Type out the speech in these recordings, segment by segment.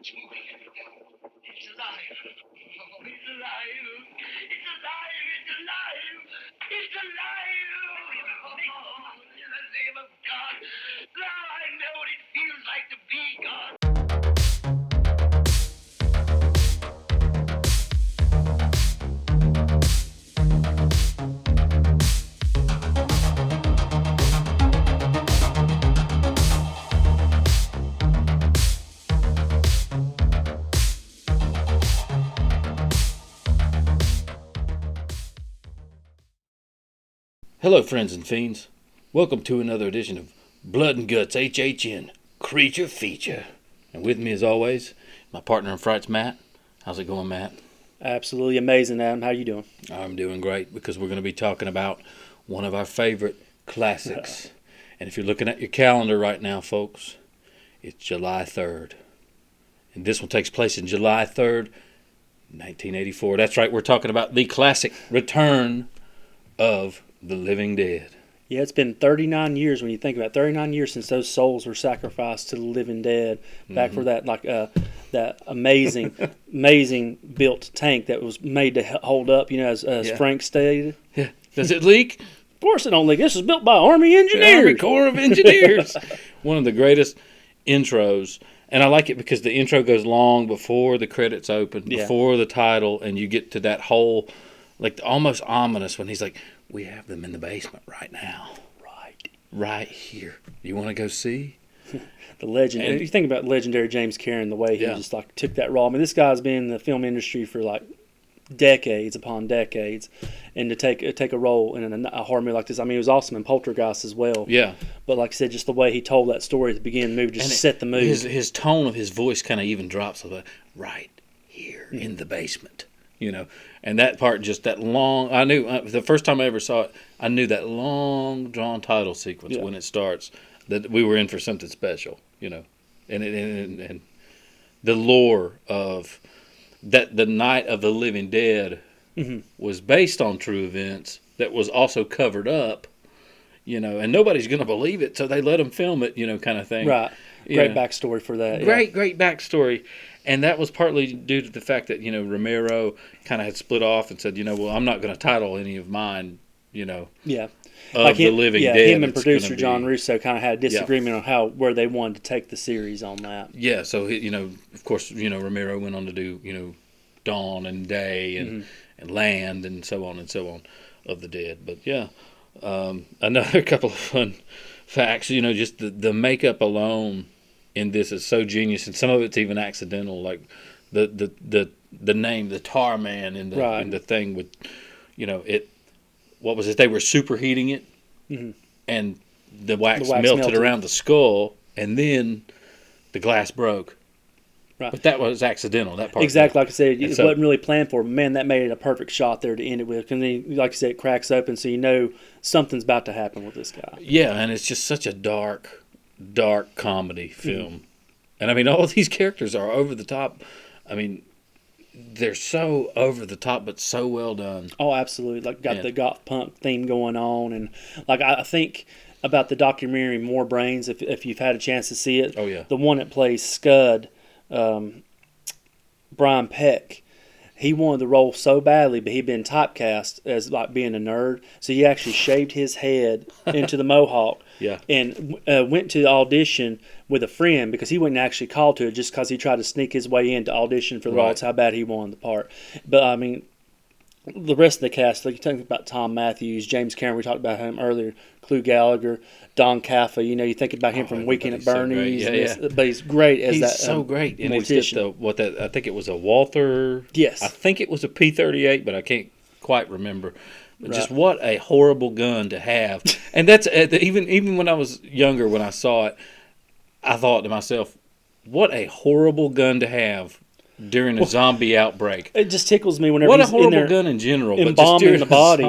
It's alive. Oh, it's alive. It's alive. It's alive. It's alive. Oh, in the name of God. Now I know what it feels like to be God. Hello, friends and fiends. Welcome to another edition of Blood and Guts HHN Creature Feature. And with me, as always, my partner in fright's Matt. How's it going, Matt? Absolutely amazing, Adam. How you doing? I'm doing great because we're going to be talking about one of our favorite classics. And if you're looking at your calendar right now, folks, it's July 3rd. And this one takes place in July 3rd, 1984. That's right, we're talking about the classic Return of the Living Dead. Yeah, it's been 39 years when you think about it. 39 years since those souls were sacrificed to the living dead. Back for that that amazing built tank that was made to hold up, as Frank stated. Yeah. Does it leak? Of course it don't leak. This is built by Army engineers. Army Corps of Engineers. One of the greatest intros. And I like it because the intro goes long before the credits open, before the title, and you get to that whole, like, almost ominous when he's like, we have them in the basement right now. Right here. You want to go see? The legend. And you think about legendary James Cameron, the way he just like took that role. I mean, this guy's been in the film industry for like decades upon decades, and to take a role in a horror movie like this. I mean, it was awesome in Poltergeist as well. Yeah. But like I said, just the way he told that story at the beginning of the movie just set the mood. His tone of his voice kind of even drops a little, right here in the basement. And that part, just that long, I knew, the first time I ever saw it, I knew that long drawn title sequence when it starts, that we were in for something special, and the lore of that the Night of the Living Dead was based on true events that was also covered up, and nobody's going to believe it, so they let them film it, kind of thing. Right. Great backstory for that. Great backstory. And that was partly due to the fact that, Romero kind of had split off and said, well, I'm not going to title any of mine, of like the Living Dead. Him and producer John Russo kind of had a disagreement on where they wanted to take the series on that. Yeah, so, of course, Romero went on to do, Dawn and Day and Land and so on of the Dead. But, yeah, another couple of fun facts, just the makeup alone in this is so genius, and some of it's even accidental, like the name, the Tar Man in the thing with, it. What was it? They were superheating it, and the wax melted around the skull, and then the glass broke. Right. But that was accidental. That part. Exactly, like I said, it wasn't really planned for. Man, that made it a perfect shot there to end it with. And then, like I said, it cracks open, so something's about to happen with this guy. Yeah, and it's just such a dark comedy film. And I mean, all of these characters are over the top. I mean, they're so over the top, but so well done. Oh, absolutely. Like, got the goth punk theme going on. And, like, I think about the documentary More Brains, if you've had a chance to see it. Oh, yeah. The one that plays Scud, Brian Peck. He wanted the role so badly, but he'd been typecast as like being a nerd, so he actually shaved his head into the mohawk, and went to the audition with a friend because he wasn't actually called to it, just because he tried to sneak his way in to audition for the role. That's how bad he wanted the part. But I mean, the rest of the cast, like you talk about Tom Matthews, James Cameron, we talked about him earlier, Clu Gallagher, Don Caffa, you think about him from Weekend at Bernie's. So but he's great as he's that so great. And mortician. He's just I think it was a Walther. Yes. I think it was a P-38, but I can't quite remember. But just what a horrible gun to have. And that's even when I was younger, when I saw it, I thought to myself, what a horrible gun to have during a zombie outbreak. It just tickles me whenever what he's a horrible in there gun in general, embalming the body,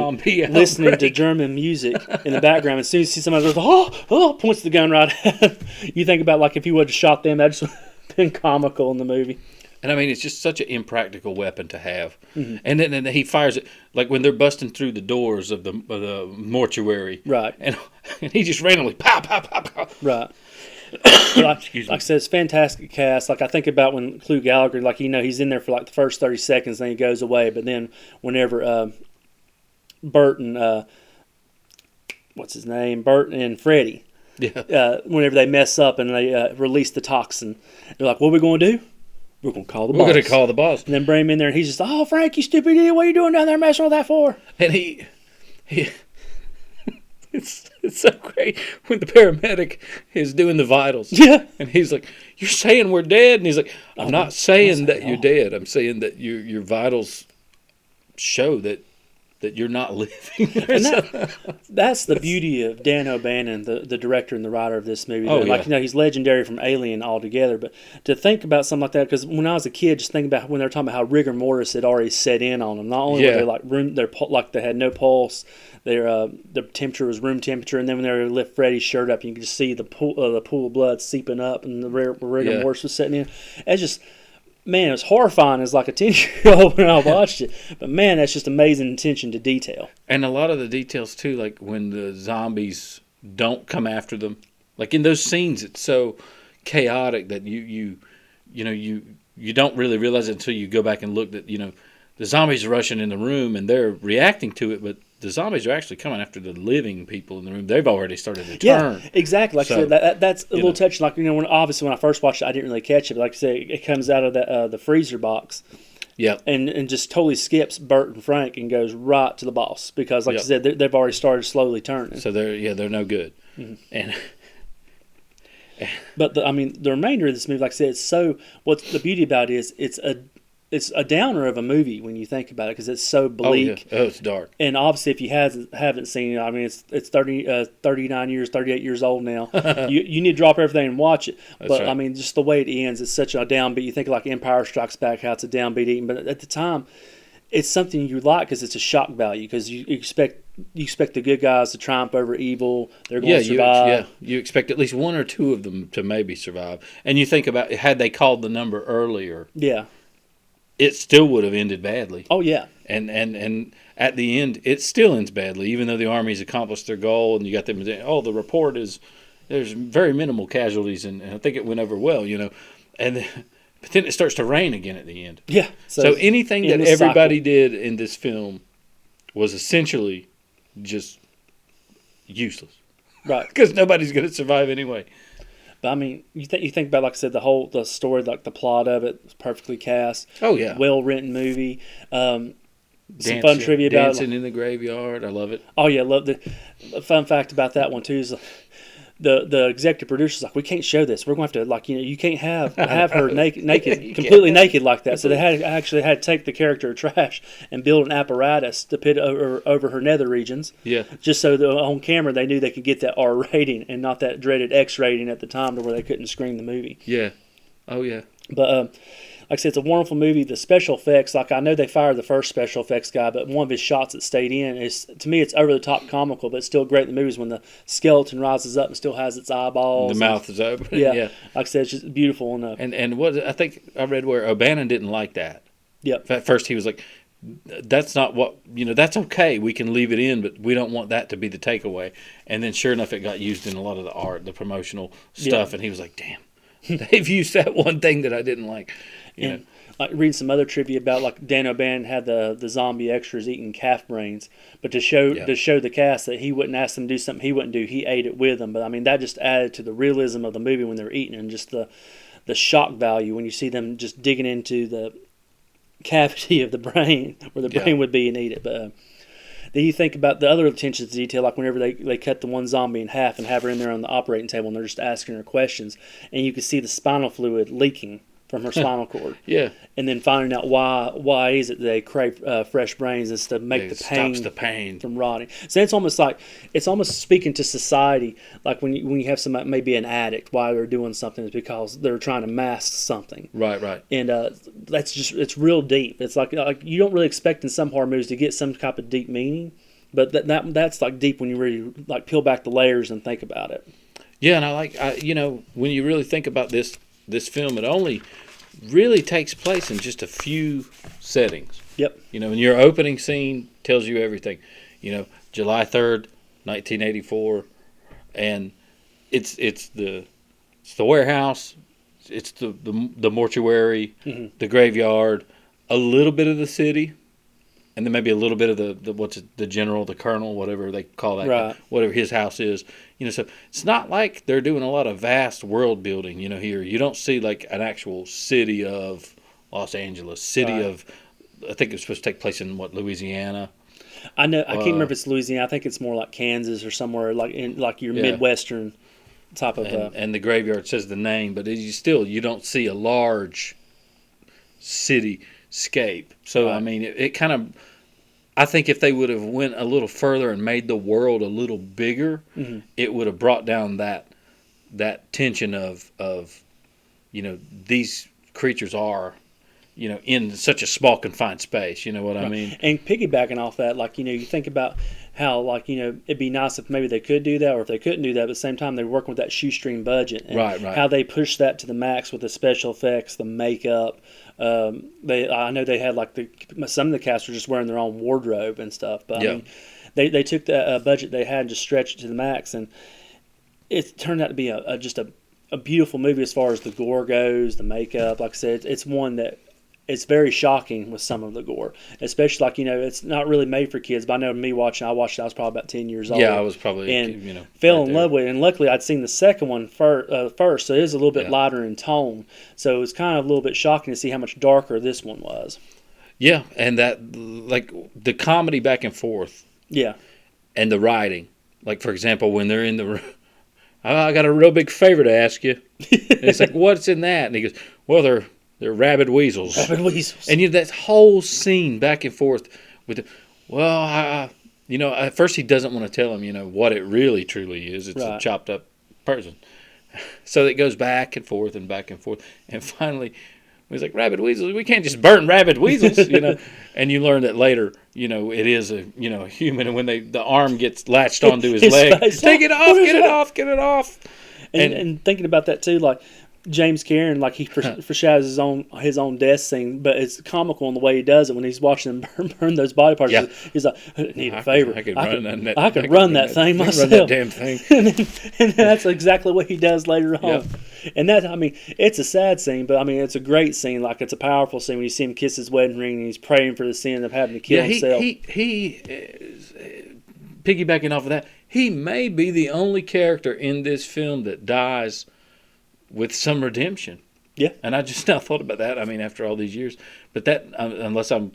listening to outbreak. German music in the background. As soon as you see somebody goes, points the gun right at him. You think about like if he would have shot them, that just would have been comical in the movie. And I mean, it's just such an impractical weapon to have. And then he fires it like when they're busting through the doors of the mortuary, Right? And he just randomly pow pow pow pow. Right. Excuse me. Like I said, it's fantastic cast. Like I think about when Clu Gallagher, like he's in there for like the first 30 seconds, then he goes away. But then whenever Bert and what's his name, Bert and Freddie, whenever they mess up and they release the toxin, they're like, "What are we going to do? We're going to call the boss. We're going to call the boss." And then bring him in there, and he's just, "Oh, Frank, you stupid idiot! What are you doing down there messing with that for?" And he it's so great when the paramedic is doing the vitals. Yeah. And he's like, "You're saying we're dead?" And he's like, "I'm not saying that you're dead. I'm saying that your vitals show that you're not living." And that's the beauty of Dan O'Bannon, the director and the writer of this movie. Oh, Like, yeah. he's legendary from Alien altogether. But to think about something like that, because when I was a kid, just think about when they were talking about how rigor mortis had already set in on them. Not only were they they had no pulse, their temperature was room temperature, and then when they were lift Freddy's shirt up, you could just see the pool of blood seeping up, and the rigor mortis was setting in. It's just. Man, it was horrifying as like a 10-year-old when I watched it. But man, that's just amazing attention to detail. And a lot of the details too, like when the zombies don't come after them. Like in those scenes, it's so chaotic that you don't really realize it until you go back and look that the zombies are rushing in the room and they're reacting to it, but the zombies are actually coming after the living people in the room. They've already started to turn. Yeah, exactly. Like I said, that's a little touching. Like when I first watched it, I didn't really catch it. But like I said, it comes out of the freezer box. Yeah, and just totally skips Bert and Frank and goes right to the boss because, like I said, they've already started slowly turning. So they're no good. Mm-hmm. And but the remainder of this movie, like I said, what's the beauty about it is it's a downer of a movie when you think about it because it's so bleak. Oh, it's dark. And obviously, if you haven't seen it, it's 38 years old now. you need to drop everything and watch it. That's but right. Just the way it ends, it's such a downbeat. You think like Empire Strikes Back, how it's a downbeat eating, but at the time, it's something you like because it's a shock value because you expect the good guys to triumph over evil. They're going to survive. You expect at least one or two of them to maybe survive. And you think about had they called the number earlier. Yeah. It still would have ended badly. Oh, yeah. And at the end, it still ends badly, even though the Army's accomplished their goal and you got them, the report is there's very minimal casualties, and I think it went over well, but then it starts to rain again at the end. Yeah. So anything that everybody did in this film was essentially just useless. Right. Because nobody's going to survive anyway. But you think about, like I said, the story, like the plot of it, was perfectly cast. Oh yeah, well written movie. Some fun trivia about Dancing in the Graveyard. I love it. Oh yeah, love the fun fact about that one too is the executive producer's like, we can't show this. We're going to have to you can't have her naked completely naked like that. So they had to take the character of Trash and build an apparatus to put over her nether regions. Yeah. Just so that on camera they knew they could get that R rating and not that dreaded X rating at the time to where they couldn't screen the movie. Yeah. Oh yeah. But like I said, it's a wonderful movie. The special effects, like I know they fired the first special effects guy, but one of his shots that stayed in is, to me, it's over the top comical, but it's still great in the movies when the skeleton rises up and still has its eyeballs. The mouth is open. Yeah. Yeah. Like I said, it's just beautiful enough. And what I think I read where O'Bannon didn't like that. Yep. At first he was like, that's not what, that's okay. We can leave it in, but we don't want that to be the takeaway. And then sure enough, it got used in a lot of the art, the promotional stuff. And he was like, damn, they've used that one thing that I didn't like. You know. Like reading some other trivia about, like, Dan O'Bannon had the zombie extras eating calf brains, but to show the cast that he wouldn't ask them to do something he wouldn't do, he ate it with them. But that just added to the realism of the movie when they're eating, and just the shock value when you see them just digging into the cavity of the brain where the brain would be and eat it. But then you think about the other attention to detail, like whenever they cut the one zombie in half and have her in there on the operating table and they're just asking her questions, and you can see the spinal fluid leaking from her spinal cord. Yeah. And then finding out why is it they crave fresh brains is to make stops the pain from rotting. So it's almost speaking to society, like when you have somebody maybe an addict, why they're doing something is because they're trying to mask something. Right. And it's real deep. It's like you don't really expect in some horror movies to get some type of deep meaning, but that's like deep when you really like peel back the layers and think about it. Yeah, and I when you really think about this film, it only really takes place in just a few settings. Yep. And your opening scene tells you everything. July 3rd, 1984, and it's the It's the warehouse. It's the mortuary, the graveyard, a little bit of the city, and then maybe a little bit of the general, the colonel, whatever they call that, Right. whatever his house is. So it's not like they're doing a lot of vast world building. Here you don't see like an actual city of Los Angeles, city Right. of. I think it's supposed to take place in Louisiana. I know. I can't remember if it's Louisiana. I think it's more like Kansas or somewhere like in like your Midwestern type of. And the graveyard says the name, but you don't see a large cityscape. So Right. I mean, it kind of. I think if they would have went a little further and made the world a little bigger, it would have brought down that tension of these creatures are. In such a small confined space, you know what I mean? And piggybacking off that, like, you think about how, like, it'd be nice if maybe they could do that, or if they couldn't do that, but at the same time, they're working with that shoestring budget. And Right. how they push that to the max with the special effects, the makeup. I know they had, like, some of the cast were just wearing their own wardrobe and stuff. But, I mean, they took the budget they had and just stretched it to the max. And it turned out to be just a beautiful movie as far as the gore goes, the makeup. Like I said, it's one that it's very shocking with some of the gore, especially like it's not really made for kids. But I know me watching, I watched it. I was probably about 10 years old. Yeah, I was probably and fell in love with it. And luckily, I'd seen the second one first, so it is a little bit lighter in tone. So it was kind of a little bit shocking to see how much darker this one was. Yeah, and that like the comedy back and forth. Yeah, and the writing. Like for example, when they're in the, I got a real big favor to ask you. And it's like, what's in that? And he goes, well, they're rabid weasels. Rabid weasels. And that whole scene back and forth with at first he doesn't want to tell him, what it really truly is. It's a chopped up person. So it goes back and forth and back and forth. And finally, he's like, rabid weasels, we can't just burn rabid weasels, And you learn that later, it is a human. And when the arm gets latched onto his leg, take it off, get it off. And thinking about that too, like James Cameron, like he foreshadows his own death scene, but it's comical in the way he does it when he's watching them burn those body parts. Yeah. He's like, I need a favor. I could run that thing myself. Run that damn thing. and that's exactly what he does later on. Yeah. And that, I mean, it's a sad scene, but I mean, it's a great scene. Like it's a powerful scene when you see him kiss his wedding ring and he's praying for the sin of having to kill himself. He piggybacking off of that, he may be the only character in this film that dies with some redemption. Yeah. And I just now thought about that. I mean, after all these years, but that unless I'm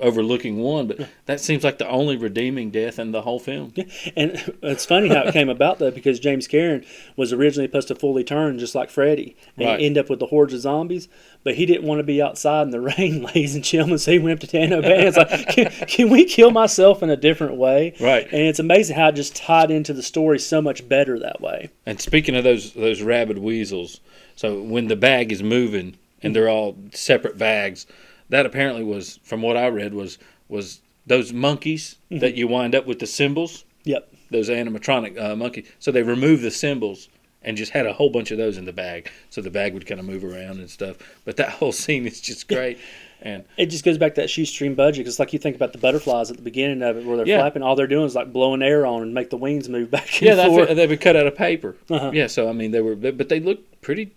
overlooking one, but that seems like the only redeeming death in the whole film. Yeah, and it's funny how it came about though, because James Cameron was originally supposed to fully turn just like Freddy and end up with the hordes of zombies, but he didn't want to be outside in the rain, ladies and gentlemen. So he went up to Tano Bay. It's like, can we kill myself in a different way? Right. And it's amazing how it just tied into the story so much better that way. And speaking of those rabid weasels, so when the bag is moving and they're all separate bags, that apparently was, from what I read, was those monkeys that you wind up with the symbols. Yep. Those animatronic monkeys. So they removed the symbols and just had a whole bunch of those in the bag, so the bag would kind of move around and stuff. But that whole scene is just great. And it just goes back to that shoestring budget, because like you think about the butterflies at the beginning of it where they're flapping, all they're doing is like blowing air on and make the wings move back and forth. They were cut out of paper. Yeah, so I mean but they look pretty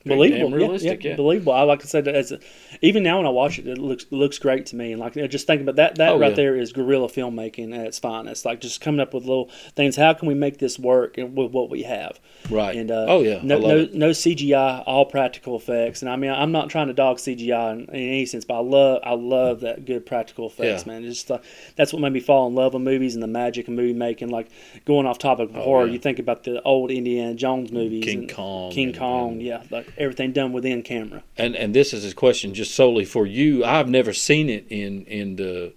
believable, realistic. Yeah, believable. I like to say that even now when I watch it, it looks great to me. And like just thinking about that there is guerrilla filmmaking at its finest. Like just coming up with little things. How can we make this work with what we have? Right. And no CGI, all practical effects. And I mean, I'm not trying to dog CGI in any sense, but I love that good practical effects, man. It's just that's what made me fall in love with movies and the magic of movie making. Like going off topic of horror, you think about the old Indiana Jones movies, King Kong, like everything done within camera. And this is a question just solely for you. I've never seen it in the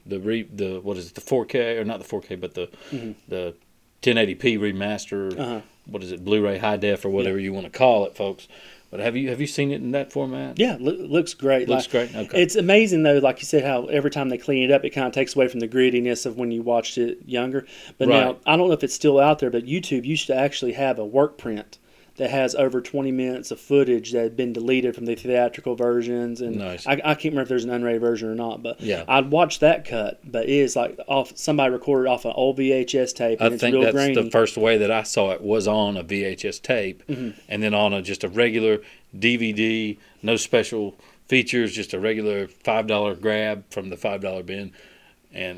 what is it, the 4K, or not the 4K, but the 1080p remaster. What is it, Blu-ray high def or whatever you want to call it, folks. But have you seen it in that format? Yeah, looks great. Looks great. Okay. It's amazing though, like you said, how every time they clean it up, it kind of takes away from the grittiness of when you watched it younger. But now I don't know if it's still out there, but YouTube used to actually have a work print that has over 20 minutes of footage that had been deleted from the theatrical versions. And Nice. I can't remember if there's an unrated version or not, but Yeah. I'd watch that cut. But it is like off somebody recorded off an old VHS tape, and I it's think real that's grainy. the first way that I saw it was on a VHS tape, and then on just a regular DVD, no special features, just a regular $5 grab from the $5 bin. And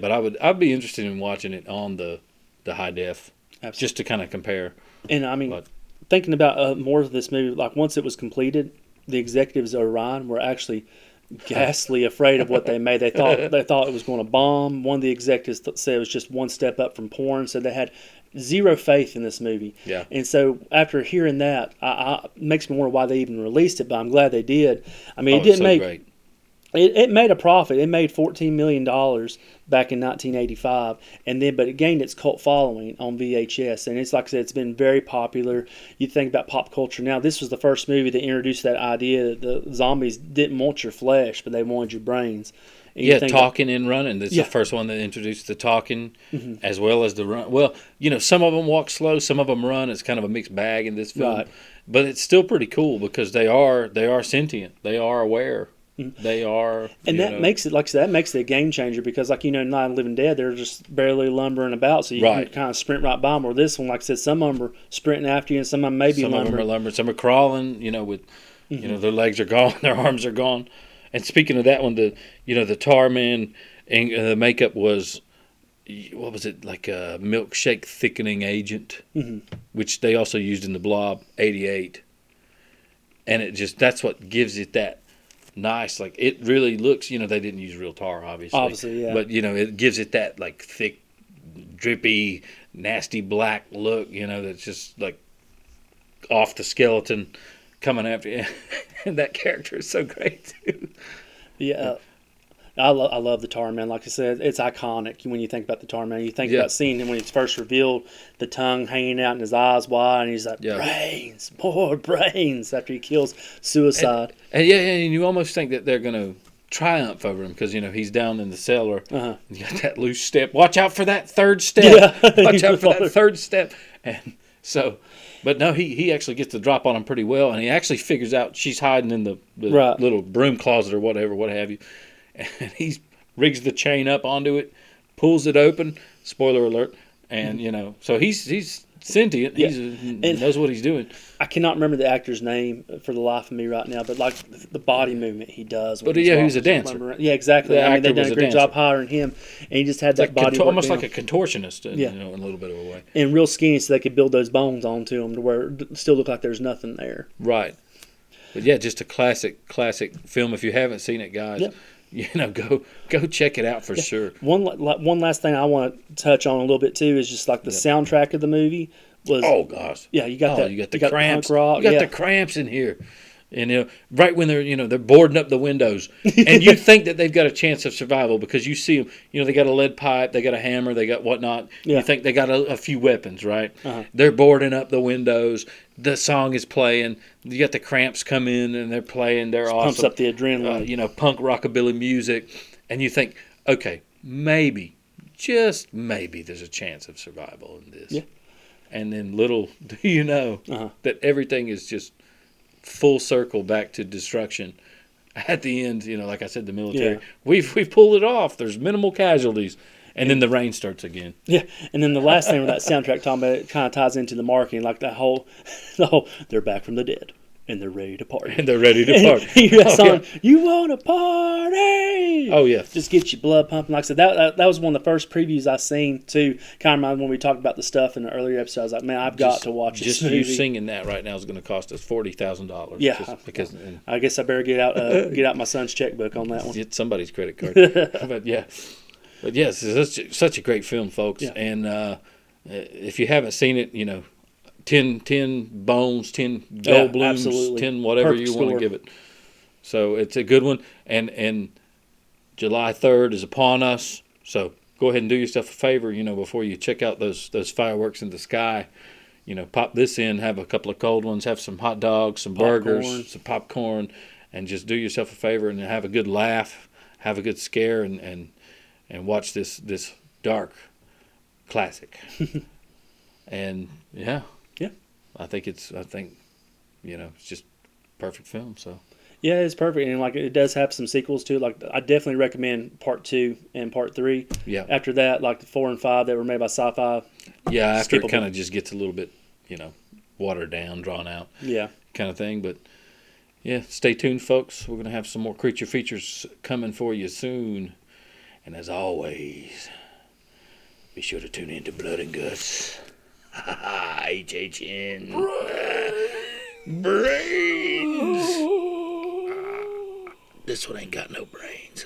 but I'd be interested in watching it on the high def, Absolutely. just to kind of compare. And I mean, But- thinking about more of this movie, like once it was completed, the executives of Orion were actually ghastly afraid of what they made. They thought it was going to bomb. One of the executives said it was just one step up from porn. So they had zero faith in this movie. Yeah. And so after hearing that, it makes me wonder why they even released it. But I'm glad they did. I mean, it didn't so make. great. It made a profit. It made $14 million back in 1985, but it gained its cult following on VHS. And it's like I said, it's been very popular. You think about pop culture now. This was the first movie that introduced that idea that the zombies didn't want your flesh, but they wanted your brains. And you Yeah, think talking and running. That's Yeah. the first one that introduced the talking as well as the run. Well, some of them walk slow, some of them run. It's kind of a mixed bag in this film, Right. but it's still pretty cool because they are sentient. They are aware. They are, And that makes it, like I said, that makes it a game changer because, like, Night of the Living Dead, they're just barely lumbering about, so you Right. can kind of sprint right by them. Or this one, like I said, some of them are sprinting after you and some of them maybe some of them are lumbering. lumbering, some are crawling. With their legs are gone, their arms are gone. And speaking of that one, the tar man and the makeup was, what was it, like a milkshake thickening agent, which they also used in the Blob '88. And that's what gives it that nice, like it really looks. They didn't use real tar, obviously, yeah. but it gives it that like thick, drippy, nasty black look. That's just like off the skeleton coming after you. And that character is so great too. Yeah. I love the Tar Man. Like I said, it's iconic when you think about the Tar Man. You think Yeah. about seeing him when he's first revealed, the tongue hanging out and his eyes wide, and he's like, Yeah. brains, more brains, after he kills Suicide. And you almost think that they're gonna triumph over him because he's down in the cellar. Uh-huh. And you got that loose step. Watch out for that third step. Yeah. Watch out for that third step. And so, but no, he actually gets the drop on him pretty well, and he actually figures out she's hiding in the Right. little broom closet or whatever, what have you. And he rigs the chain up onto it, pulls it open. Spoiler alert! And so he's sentient. Yeah. He knows what he's doing. I cannot remember the actor's name for the life of me right now, but like the body movement he does. when But he's yeah, he was a walking, dancer. remember- Yeah, exactly. The I mean, they actor done was a a great job dancer. hiring him, and he just had that Like body almost work like a contortionist, in a little bit of a way. and real skinny, so they could build those bones onto him to where it still look like there's nothing there. Right. But yeah, just a classic film. If you haven't seen it, guys, Yep. go check it out for sure. One last thing I want to touch on a little bit too is just like the soundtrack of the movie was. Oh gosh. Yeah, you got that. You got the you cramps. punk rock. You got yeah. the cramps in here. And right when they're boarding up the windows, and you think that they've got a chance of survival because you see them. They got a lead pipe, they got a hammer, they got whatnot. Yeah. You think they got a few weapons, right? Uh-huh. They're boarding up the windows. The song is playing. You got the cramps come in and they're playing. They're awesome. Pumps up the adrenaline. Punk rockabilly music, and you think, okay, maybe, just maybe, there's a chance of survival in this. Yeah. And then little do you know that everything is just full circle back to destruction. At the end, like I said, the military, Yeah. we've pulled it off. There's minimal casualties, and then the rain starts again. Yeah, and then the last thing with that soundtrack talking about it kind of ties into the marketing, like the whole they're back from the dead and they're ready to party. And they're ready to party. That song, yeah. you want to party? Oh yeah, Just get your blood pumping. Like I said, that was one of the first previews I seen too. Kind of reminded when we talked about the stuff in the earlier episode. I was like, man, I've got to watch this Just movie. you singing that right now is going to cost us $40,000. Yeah. just because I guess I better get out my son's checkbook on that one. get somebody's credit card. But yes, it's such a great film, folks. Yeah. And if you haven't seen it, 10 bones, 10 gold blooms, absolutely. 10 whatever Perfect you want to score. give it. So it's a good one. And July 3rd is upon us. So go ahead and do yourself a favor, before you check out those fireworks in the sky. Pop this in, have a couple of cold ones, have some hot dogs, some burgers, Popcorn. some popcorn, and just do yourself a favor and have a good laugh, have a good scare, and watch this dark classic. And I think it's just perfect film. So Yeah, it's perfect, and like it does have some sequels to it. Like I definitely recommend Part 2 and Part 3. yeah, After that, like the 4 and 5 that were made by Sci-Fi. yeah. After it skippable. kind of just gets a little bit, watered down, drawn out, Yeah. kind of thing. But yeah, stay tuned, folks. We're gonna have some more creature features coming for you soon. And as always, be sure to tune in to Blood and Guts. HHN. Brains. This one ain't got no brains.